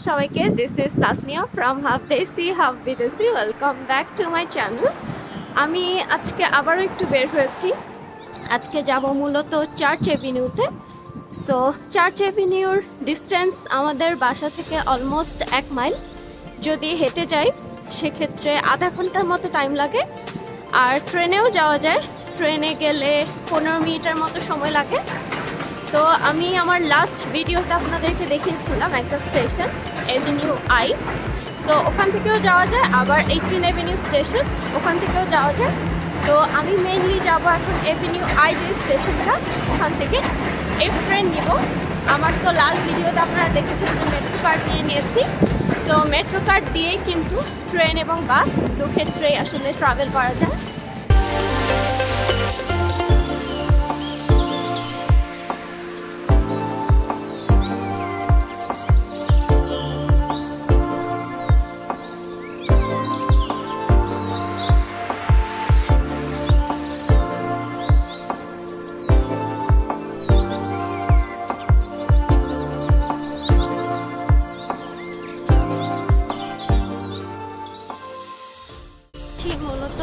সবাইকে, this is Tasnia from half দেশি half বিদেশি। Welcome back to my channel. আমি আজকে আবারও একটু বের হয়েছি। আজকে যাব মূলত চার্চ এভিনিউতে। সো চার্চ এভিনিউর ডিস্টেন্স আমাদের বাসা থেকে অলমোস্ট 1 মাইল। যদি হেঁটে যাই সেক্ষেত্রে আধা ঘন্টার মতো টাইম লাগে, আর ট্রেনেও যাওয়া যায়। ট্রেনে গেলে 15 মিনিটের মতো সময় লাগে। তো আমি আমার লাস্ট ভিডিওতে আপনাদেরকে দেখিয়েছিলাম একটা স্টেশন এভিনিউ আই। সো ওখান থেকেও যাওয়া যায়, আবার 18 এভিনিউ স্টেশন, ওখান থেকেও যাওয়া যায়। তো আমি মেইনলি যাব এখন এভিনিউ আই যে স্টেশনটা, ওখান থেকে এফ ট্রেন নিব। আমার তো লাস্ট ভিডিওতে আপনারা দেখেছেন যে মেট্রো কার্ড দিয়ে নিয়েছি। তো মেট্রো কার্ড দিয়েই কিন্তু ট্রেন এবং বাস দু ক্ষেত্রেই আসলে ট্রাভেল করা যায়। মূলত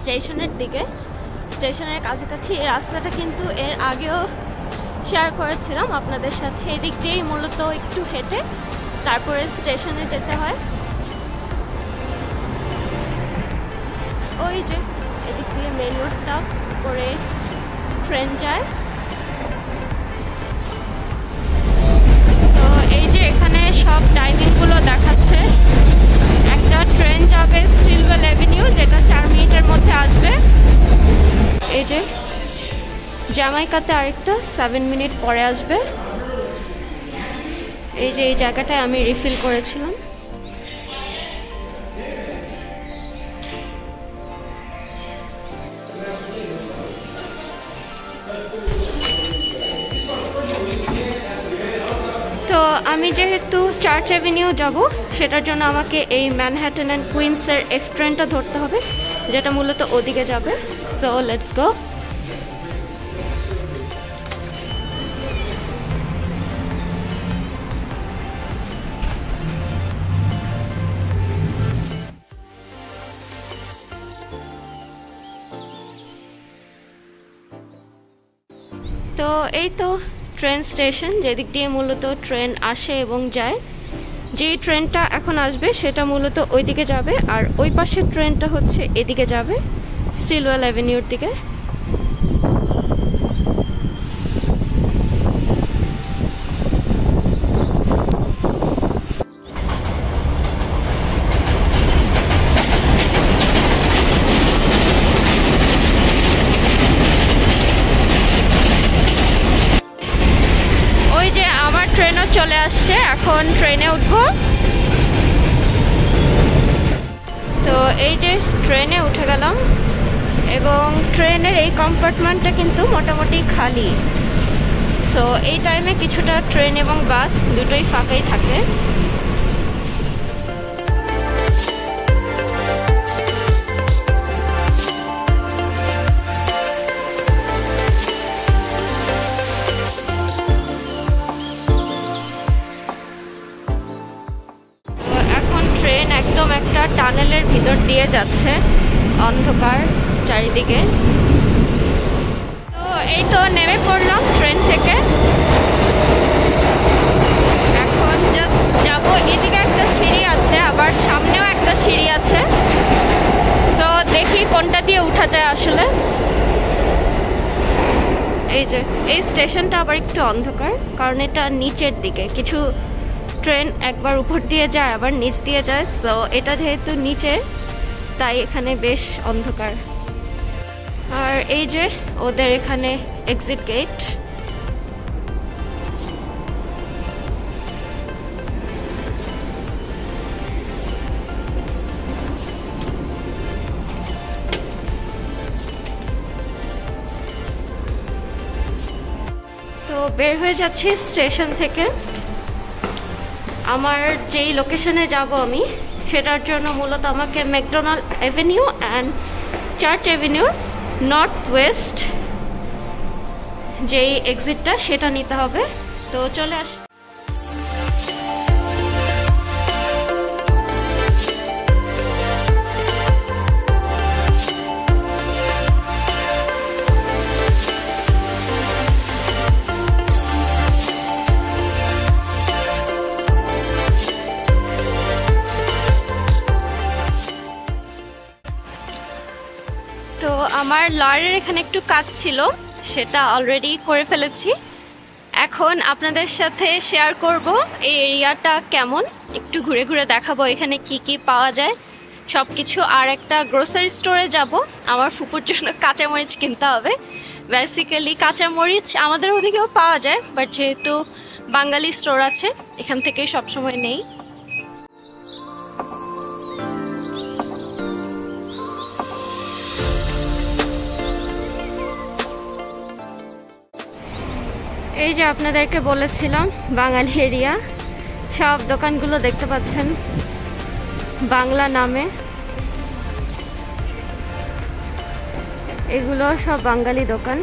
স্টেশনের দিকে, স্টেশনের কাছাকাছি। এই রাস্তাটা কিন্তু এর আগেও শেয়ার করেছিলাম আপনাদের সাথে। এদিক দিয়েই মূলত একটু হেঁটে তারপরে স্টেশনে যেতে হয়। ওই যে এদিক দিয়ে মেন রোডটা করে ট্রেন যায়। তো এই যে এখানে সব টাইমিংগুলো দেখাচ্ছে। একটা ট্রেন যাবে স্টিলওয়েল এভিনিউ, যেটা 4 মিনিটের মধ্যে আসবে। এই যে জ্যামাইকাতে আরেকটা 7 মিনিট পরে আসবে। এই যে এই জায়গাটায় আমি রিফিল করেছিলাম। তো আমি যেহেতু চার্চ অ্যাভিনিউ যাব, সেটার জন্য আমাকে এই ম্যানহাটন অ্যান্ড কুইন্সের এফ ট্রেনটা ধরতে হবে, যেটা মূলত ওদিকে যাবে। So let's go. তো এই তো ট্রেন স্টেশন, যেদিক দিয়ে মূলত ট্রেন আসে এবং যায়। যেই ট্রেনটা এখন আসবে সেটা মূলত ওইদিকে যাবে, আর ওই পাশের ট্রেনটা হচ্ছে এদিকে যাবে, স্টিলওয়েল অ্যাভিনিউর দিকে। ট্রেনও চলে আসছে, এখন ট্রেনে উঠবো। তো এই যে ট্রেনে উঠে গেলাম, এবং ট্রেনের এই কম্পার্টমেন্টটা কিন্তু মোটামুটি খালি। সো এই টাইমে কিছুটা ট্রেন এবং বাস দুটোই ফাঁকাই থাকে। একদম একটা টানেলের ভিতর দিয়ে যাচ্ছে, অন্ধকার চারিদিকে। তো এই তো নেমে পড়লাম ট্রেন থেকে। এখন জাস্ট যাব, এদিকে একটা সিঁড়ি আছে, আবার সামনেও একটা সিঁড়ি আছে। সো দেখি কোনটা দিয়ে উঠা যায় আসলে। এই যে এই স্টেশনটা আবার একটু অন্ধকার, কারণ এটা নিচের দিকে। কিছু ট্রেন একবার উপর দিয়ে যায় আবার নিচ দিয়ে যায়। সো এটা যেহেতু নিচে, তাই এখানে বেশ অন্ধকার। আর এই যে ওদের এখানে এক্সিট গেট। তো বের হয়ে যাচ্ছি স্টেশন থেকে। আমার যেই লোকেশনে যাব আমি, সেটার জন্য মূলত আমাকে ম্যাকডোনাল্ড অ্যাভিনিউ অ্যান্ড চার্চ অ্যাভিনিউর নর্থ ওয়েস্ট যেই এক্সিটটা, সেটা নিতে হবে। তো চলে আস। তো আমার লয়ারের এখানে একটু কাজ ছিল, সেটা অলরেডি করে ফেলেছি। এখন আপনাদের সাথে শেয়ার করব এই এরিয়াটা কেমন, একটু ঘুরে ঘুরে দেখাবো এখানে কি কি পাওয়া যায় সব কিছু। আর একটা গ্রোসারি স্টোরে যাব, আমার ফুপুর জন্য কাঁচামরিচ কিনতে হবে। বেসিক্যালি কাঁচামরিচ আমাদের ওদিকেও পাওয়া যায়, বাট যেহেতু বাঙালি স্টোর আছে এখান থেকেই সবসময় নেই। এই যে আপনাদেরকে বলেছিলাম বাঙালি এরিয়া, সব দোকানগুলো দেখতে পাচ্ছেন বাংলা নামে, এগুলো সব বাঙালি দোকান।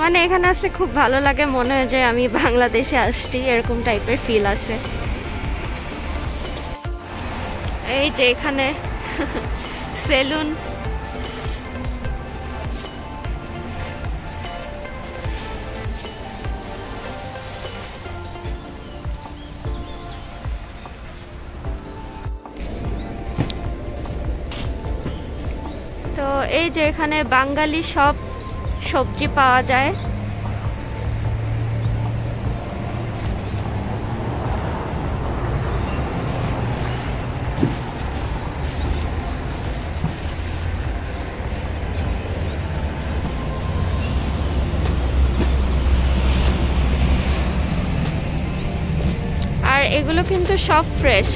মানে এখানে আসলে খুব ভালো লাগে, মনে হয় যে আমি বাংলাদেশে আসছি, এরকম টাইপের ফিল আসে। এই যে এখানে সেলুন, তো এই যে এখানে বাঙালি সব সবজি পাওয়া যায়। আর এগুলো কিন্তু সব ফ্রেশ।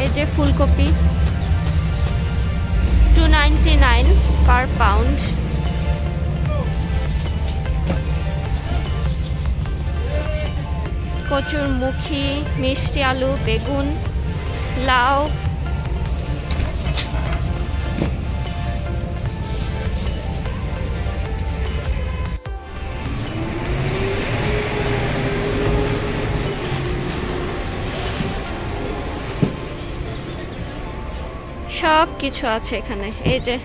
এই যে ফুলকপি 299 পার পাউন্ড। কচুরমুখী, মিষ্টি আলু, বেগুন, লাউ, সব কিছু আছে এখানে। এই যে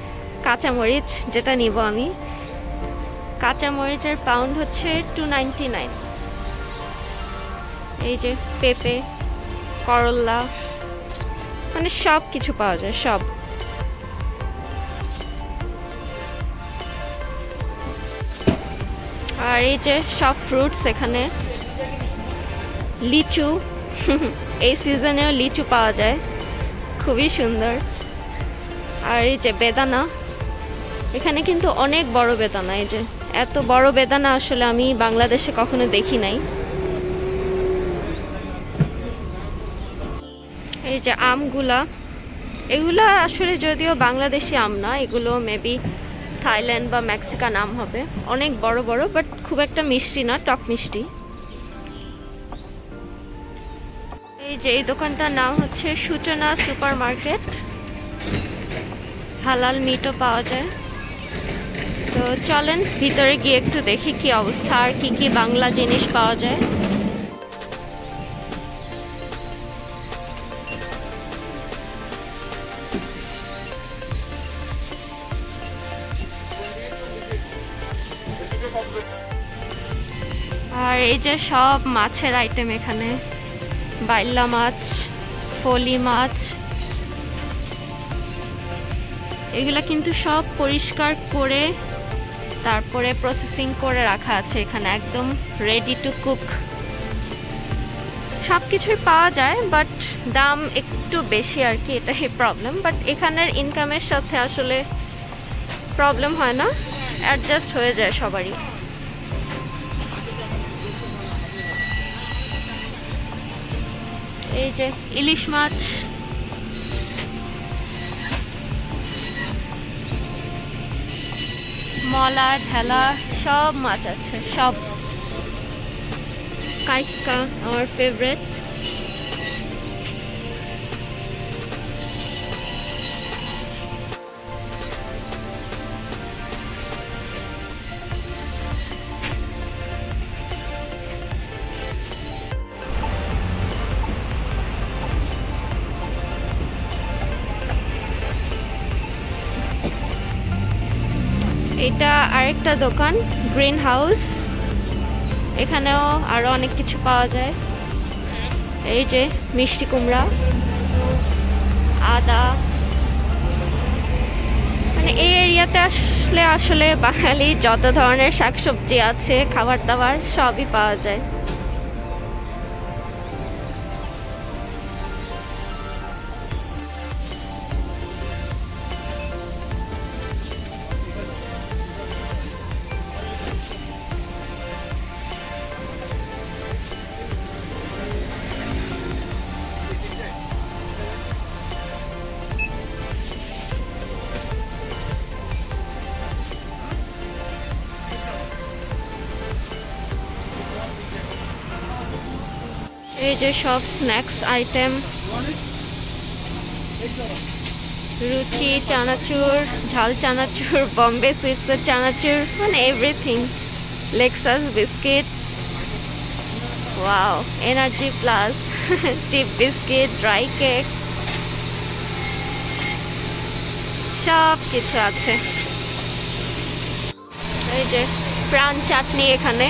কাঁচামরিচ, যেটা নিব আমি, কাঁচামরিচের পাউন্ড হচ্ছে 299। এই যে পেঁপে, করলা, মানে সব কিছু পাওয়া যায় সব। আর এই যে সব ফ্রুটস এখানে, লিচু, এই সিজনেও লিচু পাওয়া যায়, খুবই সুন্দর। আর এই যে বেদানা, এখানে কিন্তু অনেক বড় বেদানা, এই যে এত বড় বেদানা আসলে আমি বাংলাদেশে কখনো দেখি নাই। এই যে আমগুলা, এগুলা আসলে যদিও বাংলাদেশি আম না, এগুলো মেবি থাইল্যান্ড বা মেক্সিকান আম হবে, অনেক বড় বড়, বাট খুব একটা মিষ্টি না, টক মিষ্টি। এই যে এই দোকানটার নাম হচ্ছে সূচনা সুপার মার্কেট, হালাল মিটও পাওয়া যায়। তো চলেন ভিতরে গিয়ে একটু দেখি কি অবস্থা, আর কি কি বাংলা জিনিস পাওয়া যায়। আর এই যে সব মাছের আইটেম এখানে, বাইলা মাছ, ফলি মাছ, এগুলা কিন্তু সব পরিষ্কার করে তারপরে প্রসেসিং করে রাখা আছে এখানে, একদম রেডি টু কুক। সব কিছুই পাওয়া যায়, বাট দাম একটু বেশি আর কি, এটাই প্রবলেম। বাট এখানের ইনকামের সাথে আসলে প্রবলেম হয় না, অ্যাডজাস্ট হয়ে যায় সবারই। এই যে ইলিশ মাছ, মলা, ঢেলা, সব মাছ আছে, সব। কাইকা আমার ফেভারিট। এটা আরেকটা দোকান, গ্রিন হাউস, এখানেও আরো অনেক কিছু পাওয়া যায়। এই যে মিষ্টি কুমড়া, আদা, এই এরিয়াতে আসলে আসলে বাঙালি যত ধরনের শাকসবজি আছে, খাবার দাবার সবই পাওয়া যায়। এই যে সব স্ন্যাক্স আইটেম, রুচি চানাচুর, ঝাল চানাচুর, বম্বে সুইটসের চানাচুর, মানে everything. Lexus biscuit, wow, energy plus, tip biscuit, dry cake, সব কিছু আছে। এই যে প্রাণ চাটনি এখানে।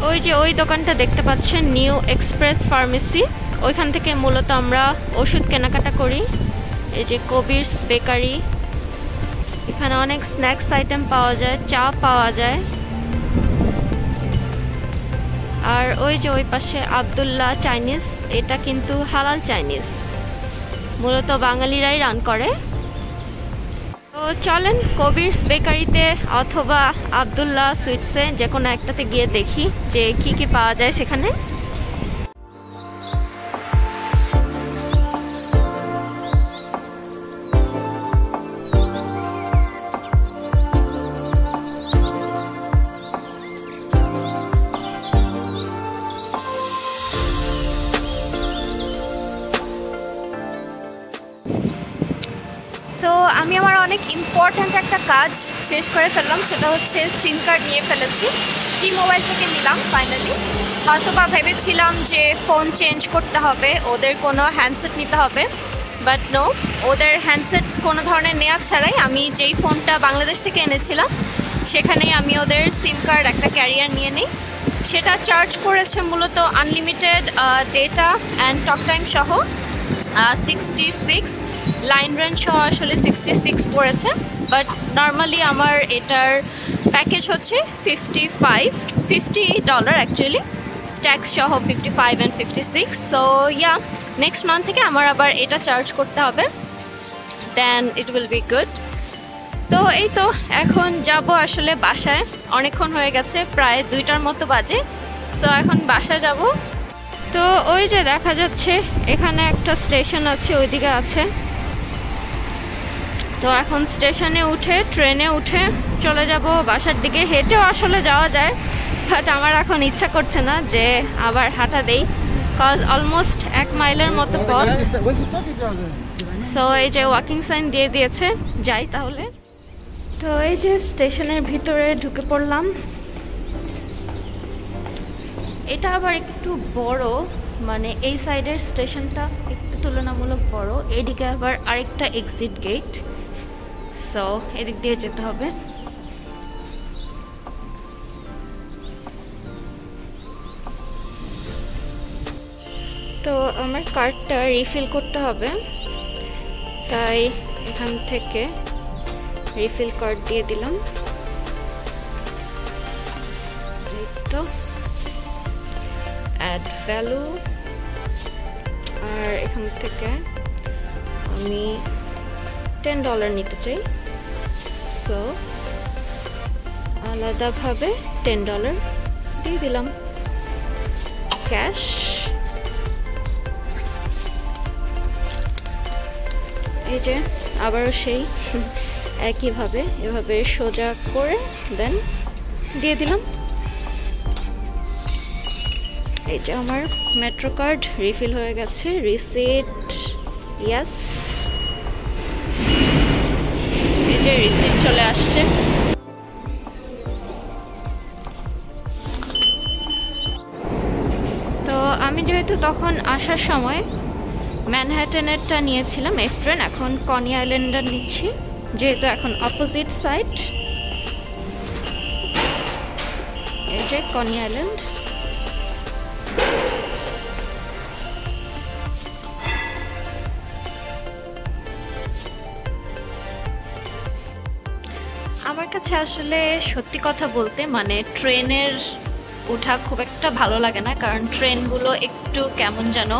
ওই যে ওই দোকানটা দেখতে পাচ্ছেন, নিউ এক্সপ্রেস ফার্মেসি, ওইখান থেকে মূলত আমরা ওষুধ কেনাকাটা করি। এই যে কবিরস বেকারি, এখানে অনেক স্ন্যাক্স আইটেম পাওয়া যায়, চা পাওয়া যায়। আর ওই যে ওই পাশে আব্দুল্লাহ চাইনিজ, এটা কিন্তু হালাল চাইনিজ, মূলত বাঙালিরাই রান করে। তো চলেন কবিরস বেকারিতে অথবা আব্দুল্লাহ সুইটসে যে কোনো একটাতে গিয়ে দেখি যে কি কি পাওয়া যায় সেখানে। তো আমি আমার অনেক ইম্পর্ট্যান্ট একটা কাজ শেষ করে ফেললাম, সেটা হচ্ছে সিম কার্ড নিয়ে ফেলেছি। টি মোবাইল থেকে নিলাম ফাইনালি। হয়তো বা ভেবেছিলাম যে ফোন চেঞ্জ করতে হবে, ওদের কোনো হ্যান্ডসেট নিতে হবে, বাট নো, ওদের হ্যান্ডসেট কোনো ধরনের নেওয়া ছাড়াই আমি যেই ফোনটা বাংলাদেশ থেকে এনেছিলাম সেখানেই আমি ওদের সিম কার্ড একটা ক্যারিয়ার নিয়ে নিই। সেটা চার্জ করেছে মূলত unlimited data and talk time সহ 66, লাইন রেঞ্জ সহ আসলে 66 পড়েছে, বাট নর্মালি আমার এটার প্যাকেজ হচ্ছে $50 অ্যাকচুয়ালি, ট্যাক্স সহ 55 and 56। So yeah, next month থেকে আমার আবার এটা চার্জ করতে হবে, দেন ইট উইল বি গুড। তো এই তো এখন যাব আসলে বাসায়, অনেকক্ষণ হয়ে গেছে, প্রায় 2টার মতো বাজে। সো এখন বাসায় যাব। তো ওই যে দেখা যাচ্ছে এখানে একটা স্টেশন আছে, ওইদিকে আছে। তো এখন স্টেশনে উঠে ট্রেনে উঠে চলে যাব বাসার দিকে। হেঁটেও আসলে যাওয়া যায়, বাট আমার এখন ইচ্ছা করছে না যে আবার হাঁটা দেই, কজ অলমোস্ট 1 মাইলের মতো পথ। সো এই যে ওয়াকিং সাইন দিয়ে দিয়েছে, যাই তাহলে। তো এই যে স্টেশনের ভিতরে ঢুকে পড়লাম। এটা আবার একটু বড়, মানে এই সাইডের স্টেশনটা একটু তুলনামূলক বড়, এদিকে আবার আরেকটা এক্সিট গেট, সো এদিক দিয়ে যেতে হবে। তো আমার কার্ডটা রিফিল করতে হবে, তাই এখান থেকে রিফিল কার্ড দিয়ে দিলাম। এই তো অ্যাড ভ্যালু, আর এখান থেকে আমি $10 নিতে চাই, সো আলাদাভাবে $10 দিয়ে দিলাম ক্যাশ। এই যে আবারও সেই একইভাবে এভাবে সোজা করে দেন দিয়ে দিলাম। এই যে আমার মেট্রো কার্ড রিফিল হয়ে গেছে, রিসিট, ইয়েস, এই যে রিসিট চলে আসছে। তো আমি যেহেতু তখন আসার সময় ম্যানহাটনেরটা নিয়েছিলাম এফ ট্রেন, এখন কনি আইল্যান্ডার নিচ্ছি। যেহেতু এখন অপোজিট সাইড। এই যে কনি আইল্যান্ড। আমার কাছে আসলে সত্যি কথা বলতে মানে ট্রেনের ওঠা খুব একটা ভালো লাগে না, কারণ ট্রেনগুলো একটু কেমন যেন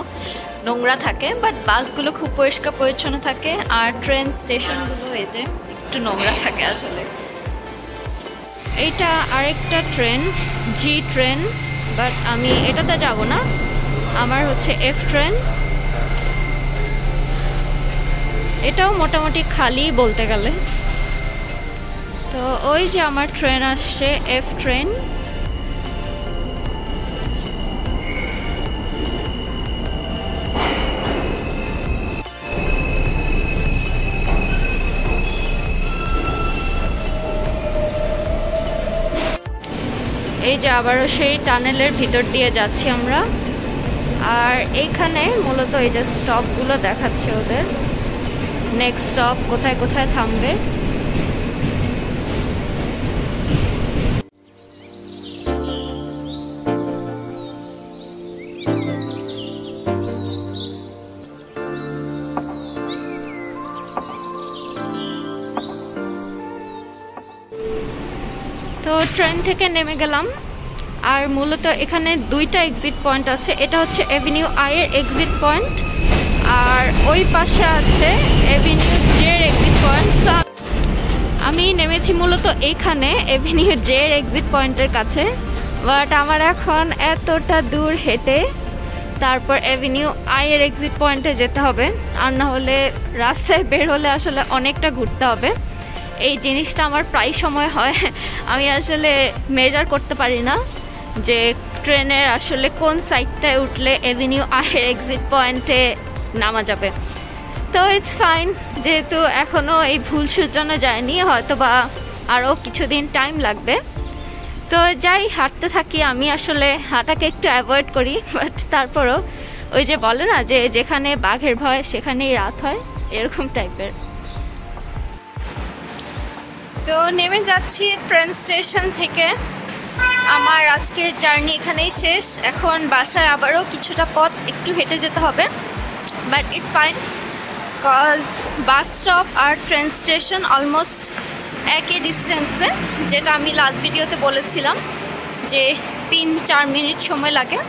নোংরা থাকে, বাট বাসগুলো খুব পরিষ্কার পরিচ্ছন্ন থাকে। আর ট্রেন স্টেশনগুলো এই যে একটু নোংরা থাকে আসলে। এইটা আরেকটা ট্রেন, জি ট্রেন, বাট আমি এটাতে যাব না, আমার হচ্ছে এফ ট্রেন। এটাও মোটামুটি খালি বলতে গেলে। তো ওই যে আমার ট্রেন আসছে, এফ ট্রেন। এই যে আবারও সেই টানেলের ভিতর দিয়ে যাচ্ছি আমরা। আর এইখানে মূলত এই যে স্টপগুলো দেখাচ্ছে ওদের, নেক্সট স্টপ কোথায় কোথায় থামবে। তো ট্রেন থেকে নেমে গেলাম। আর মূলত এখানে দুইটা এক্সিট পয়েন্ট আছে, এটা হচ্ছে এভিনিউ আই এর এক্সিট পয়েন্ট, আর ওই পাশে আছে এভিনিউ জে এর এক্সিট পয়েন্ট। আমি নেমেছি মূলত এইখানে এভিনিউ জে এর এক্সিট পয়েন্টের কাছে, বাট আমার এখন এতটা দূর হেঁটে তারপর এভিনিউ আই এর এক্সিট পয়েন্টে যেতে হবে, আর না হলে রাস্তায় বের হলে আসলে অনেকটা ঘুরতে হবে। এই জিনিসটা আমার প্রায় সময় হয়, আমি আসলে মেজার করতে পারি না যে ট্রেনের আসলে কোন সাইডটায় উঠলে এভিনিউ আই এর এক্সিট পয়েন্টে নামা যাবে। তো ইটস ফাইন, যেহেতু এখনও এই ভুল শুধরানো যায়নি, হয়তো বা আরও কিছুদিন টাইম লাগবে। তো যাই, হাঁটতে থাকি। আমি আসলে হাঁটাকে একটু অ্যাভয়েড করি, বাট তারপরও ওই যে বলে না যে যেখানে বাঘের ভয় সেখানেই রাত হয়, এরকম টাইপের। তো নেমে যাচ্ছি ট্রেন স্টেশন থেকে। আমার আজকের জার্নি এখানেই শেষ। এখন বাসায় আবারও কিছুটা পথ একটু হেঁটে যেতে হবে, but it's fine, cause bus stop আর ট্রেন স্টেশন অলমোস্ট একই ডিস্টেন্সে, যেটা আমি লাস্ট ভিডিওতে বলেছিলাম যে 3-4 মিনিট সময় লাগে।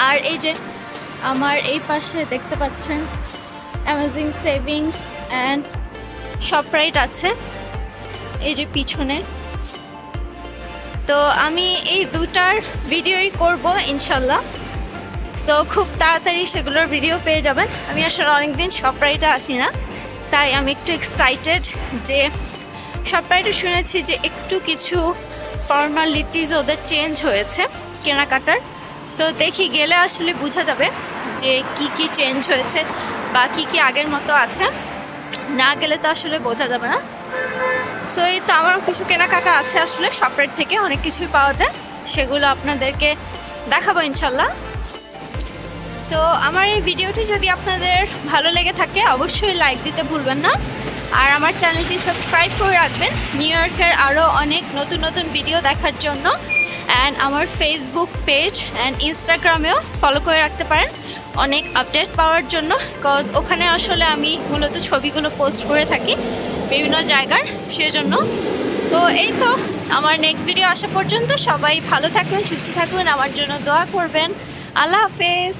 আর এই যে আমার এই পাশে দেখতে পাচ্ছেন অ্যামেজিং সেভিংস অ্যান্ড শপরাইট আছে, এই যে পিছনে। তো আমি এই দুটার ভিডিওই করব ইনশাল্লাহ, সো খুব তাড়াতাড়ি সেগুলোর ভিডিও পেয়ে যাবেন। আমি আসলে অনেকদিন শপরাইটে আসি না, তাই আমি একটু এক্সাইটেড যে শপরাইটে শুনেছি যে একটু কিছু ফর্মালিটিস ওদের চেঞ্জ হয়েছে কেনাকাটার। তো দেখি, গেলে আসলে বোঝা যাবে যে কি কি চেঞ্জ হয়েছে বা কি কি আগের মতো আছে। না গেলে তো আসলে বোঝা যাবে না। সো এই তো আমারও কিছু কেনাকাটা আছে, আসলে শপরাইট থেকে অনেক কিছুই পাওয়া যায়, সেগুলো আপনাদেরকে দেখাবো ইনশাল্লাহ। তো আমার এই ভিডিওটি যদি আপনাদের ভালো লেগে থাকে অবশ্যই লাইক দিতে ভুলবেন না, আর আমার চ্যানেলটি সাবস্ক্রাইব করে রাখবেন নিউ ইয়র্কের আরও অনেক নতুন নতুন ভিডিও দেখার জন্য। অ্যান্ড আমার ফেসবুক পেজ অ্যান্ড ইনস্টাগ্রামেও ফলো করে রাখতে পারেন অনেক আপডেট পাওয়ার জন্য, কজ ওখানে আসলে আমি মূলত ছবিগুলো পোস্ট করে থাকি বিভিন্ন জায়গার, সেজন্য। তো এই তো, আমার নেক্সট ভিডিও আসা পর্যন্ত সবাই ভালো থাকুন, সুস্থ থাকুন, আমার জন্য দোয়া করবেন। আল্লাহ হাফেজ।